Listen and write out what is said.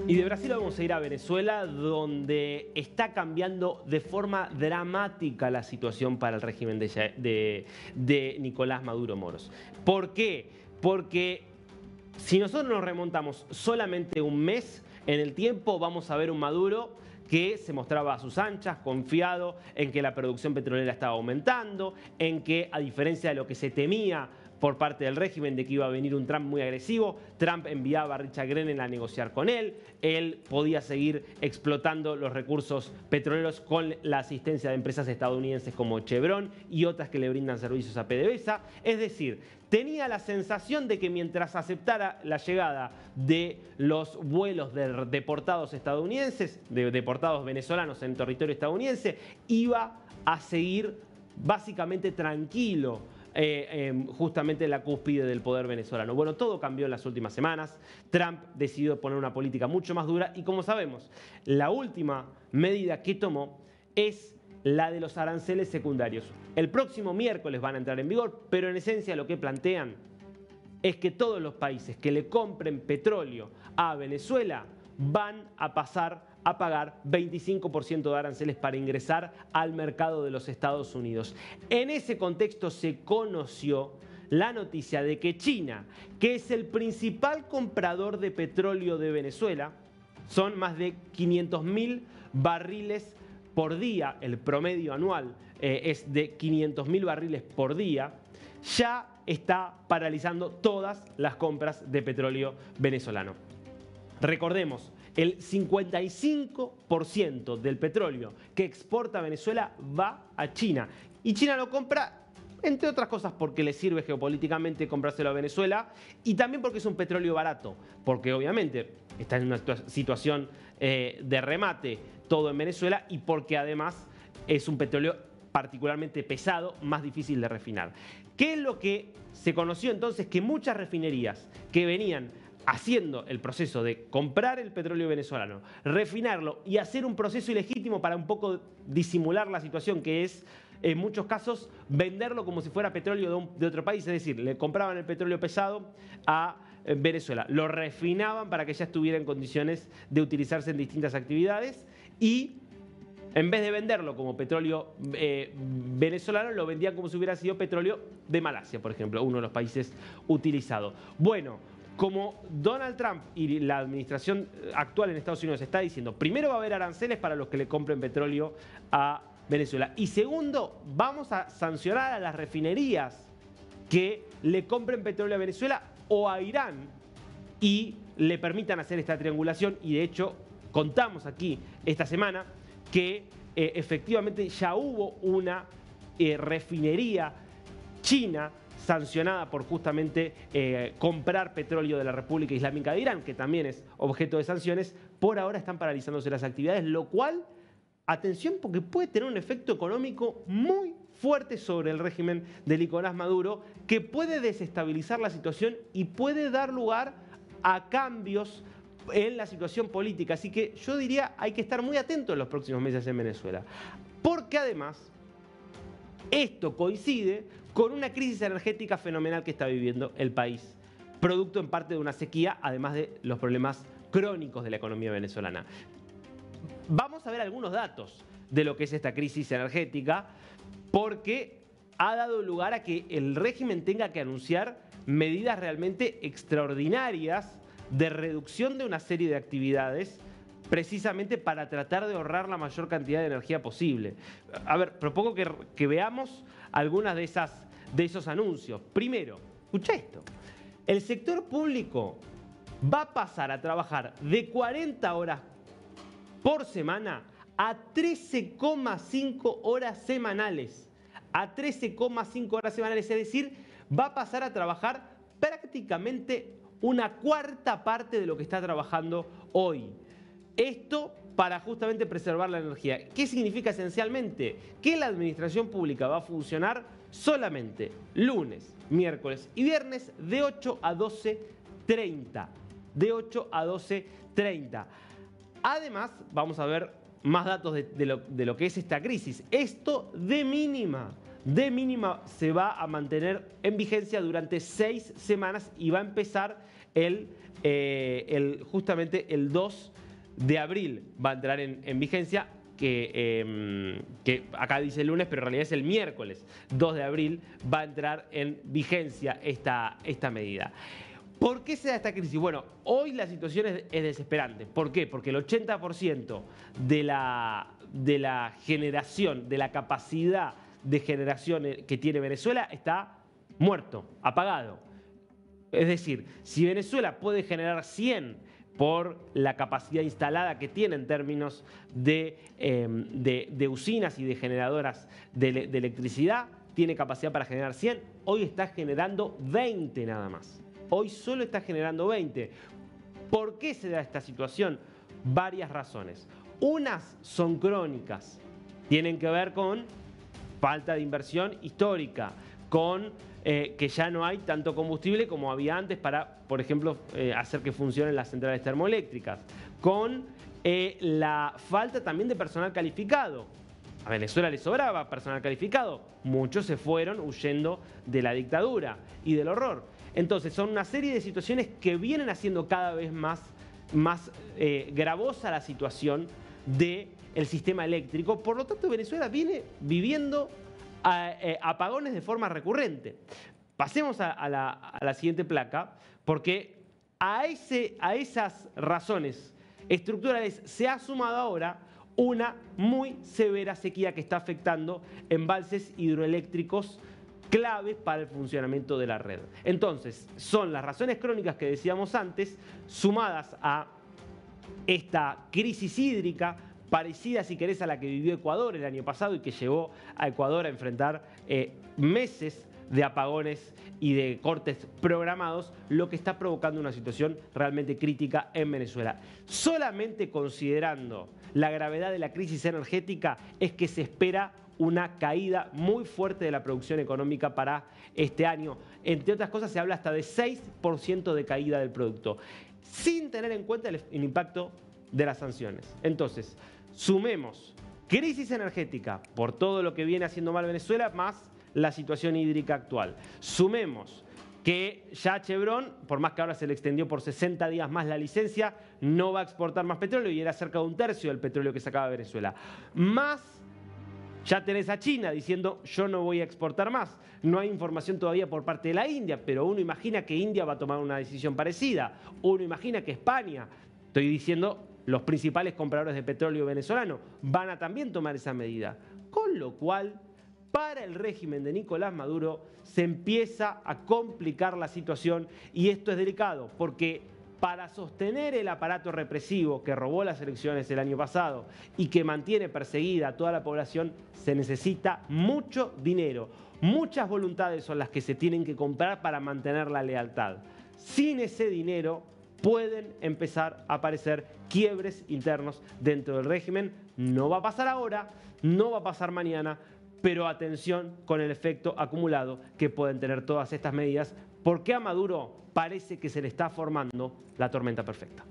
Y de Brasil vamos a ir a Venezuela, donde está cambiando de forma dramática la situación para el régimen de Nicolás Maduro Moros. ¿Por qué? Porque si nosotros nos remontamos solamente un mes en el tiempo, vamos a ver un Maduro que se mostraba a sus anchas, confiado en que la producción petrolera estaba aumentando, en que, a diferencia de lo que se temía por parte del régimen de que iba a venir un Trump muy agresivo, Trump enviaba a Richard Grenell a negociar con él podía seguir explotando los recursos petroleros con la asistencia de empresas estadounidenses como Chevron y otras que le brindan servicios a PDVSA. Es decir, tenía la sensación de que mientras aceptara la llegada de los vuelos de deportados estadounidenses, de deportados venezolanos en territorio estadounidense, iba a seguir básicamente tranquilo justamente en la cúspide del poder venezolano. Bueno, todo cambió en las últimas semanas. Trump decidió poner una política mucho más dura y, como sabemos, la última medida que tomó es la de los aranceles secundarios. El próximo miércoles van a entrar en vigor, pero en esencia lo que plantean es que todos los países que le compren petróleo a Venezuela van a pasar a pagar 25% de aranceles para ingresar al mercado de los Estados Unidos. En ese contexto se conoció la noticia de que China, que es el principal comprador de petróleo de Venezuela, son más de 500.000 barriles por día, el promedio anual es de 500.000 barriles por día, ya está paralizando todas las compras de petróleo venezolano. Recordemos, el 55% del petróleo que exporta Venezuela va a China. Y China lo compra, entre otras cosas, porque le sirve geopolíticamente comprárselo a Venezuela y también porque es un petróleo barato. Porque obviamente está en una situación de remate todo en Venezuela y porque además es un petróleo particularmente pesado, más difícil de refinar. ¿Qué es lo que se conoció entonces? Que muchas refinerías que venían haciendo el proceso de comprar el petróleo venezolano, refinarlo y hacer un proceso ilegítimo para un poco disimular la situación, que es en muchos casos venderlo como si fuera petróleo de otro país, es decir, le compraban el petróleo pesado a Venezuela, lo refinaban para que ya estuviera en condiciones de utilizarse en distintas actividades y en vez de venderlo como petróleo venezolano, lo vendían como si hubiera sido petróleo de Malasia, por ejemplo, uno de los países utilizados. Bueno, como Donald Trump y la administración actual en Estados Unidos está diciendo, primero va a haber aranceles para los que le compren petróleo a Venezuela. Y segundo, vamos a sancionar a las refinerías que le compren petróleo a Venezuela o a Irán y le permitan hacer esta triangulación. Y de hecho, contamos aquí esta semana que efectivamente ya hubo una refinería china sancionada por justamente comprar petróleo de la República Islámica de Irán, que también es objeto de sanciones. Por ahora están paralizándose las actividades, lo cual, atención, porque puede tener un efecto económico muy fuerte sobre el régimen de Nicolás Maduro, que puede desestabilizar la situación y puede dar lugar a cambios en la situación política. Así que yo diría, hay que estar muy atentos en los próximos meses en Venezuela, porque además esto coincide con una crisis energética fenomenal que está viviendo el país, producto en parte de una sequía, además de los problemas crónicos de la economía venezolana. Vamos a ver algunos datos de lo que es esta crisis energética, porque ha dado lugar a que el régimen tenga que anunciar medidas realmente extraordinarias de reducción de una serie de actividades, precisamente para tratar de ahorrar la mayor cantidad de energía posible. A ver, propongo que veamos algunas de esos anuncios. Primero, escucha esto. El sector público va a pasar a trabajar de 40 horas por semana a 13,5 horas semanales. A 13,5 horas semanales, es decir, va a pasar a trabajar prácticamente una cuarta parte de lo que está trabajando hoy. Esto para justamente preservar la energía. ¿Qué significa esencialmente? Que la administración pública va a funcionar solamente lunes, miércoles y viernes de 8 a 12:30. De 8 a 12:30. Además, vamos a ver más datos de lo que es esta crisis. Esto de mínima se va a mantener en vigencia durante 6 semanas y va a empezar el justamente el 2 de abril va a entrar en vigencia, que acá dice el lunes, pero en realidad es el miércoles 2 de abril va a entrar en vigencia esta medida. ¿Por qué se da esta crisis? Bueno, hoy la situación es desesperante. ¿Por qué? Porque el 80% de la generación, de la capacidad de generación que tiene Venezuela está muerto, apagado. Es decir, si Venezuela puede generar 100 por la capacidad instalada que tiene en términos de usinas y de generadoras de electricidad, tiene capacidad para generar 100, hoy está generando 20 nada más. Hoy solo está generando 20. ¿Por qué se da esta situación? Varias razones. Unas son crónicas, tienen que ver con falta de inversión histórica, con que ya no hay tanto combustible como había antes para, por ejemplo, hacer que funcionen las centrales termoeléctricas, con la falta también de personal calificado. A Venezuela le sobraba personal calificado, muchos se fueron huyendo de la dictadura y del horror. Entonces son una serie de situaciones que vienen haciendo cada vez más gravosa la situación del sistema eléctrico. Por lo tanto, Venezuela viene viviendo apagones de forma recurrente. Pasemos a la siguiente placa, porque a esas razones estructurales se ha sumado ahora una muy severa sequía que está afectando embalses hidroeléctricos claves para el funcionamiento de la red. Entonces, son las razones crónicas que decíamos antes, sumadas a esta crisis hídrica, parecida, si querés, a la que vivió Ecuador el año pasado y que llevó a Ecuador a enfrentar meses de apagones y de cortes programados, lo que está provocando una situación realmente crítica en Venezuela. Solamente considerando la gravedad de la crisis energética es que se espera una caída muy fuerte de la producción económica para este año. Entre otras cosas, se habla hasta de 6% de caída del producto, sin tener en cuenta el impacto de las sanciones. Entonces, sumemos crisis energética por todo lo que viene haciendo mal Venezuela, más la situación hídrica actual. Sumemos que ya Chevron, por más que ahora se le extendió por 60 días más la licencia, no va a exportar más petróleo y era cerca de un tercio del petróleo que sacaba Venezuela. Más ya tenés a China diciendo yo no voy a exportar más. No hay información todavía por parte de la India, pero uno imagina que India va a tomar una decisión parecida. Uno imagina que España, estoy diciendo los principales compradores de petróleo venezolano, van a también tomar esa medida. Con lo cual, para el régimen de Nicolás Maduro se empieza a complicar la situación y esto es delicado porque para sostener el aparato represivo que robó las elecciones el año pasado y que mantiene perseguida a toda la población, se necesita mucho dinero. Muchas voluntades son las que se tienen que comprar para mantener la lealtad. Sin ese dinero pueden empezar a aparecer quiebres internos dentro del régimen. No va a pasar ahora, no va a pasar mañana, pero atención con el efecto acumulado que pueden tener todas estas medidas, porque a Maduro parece que se le está formando la tormenta perfecta.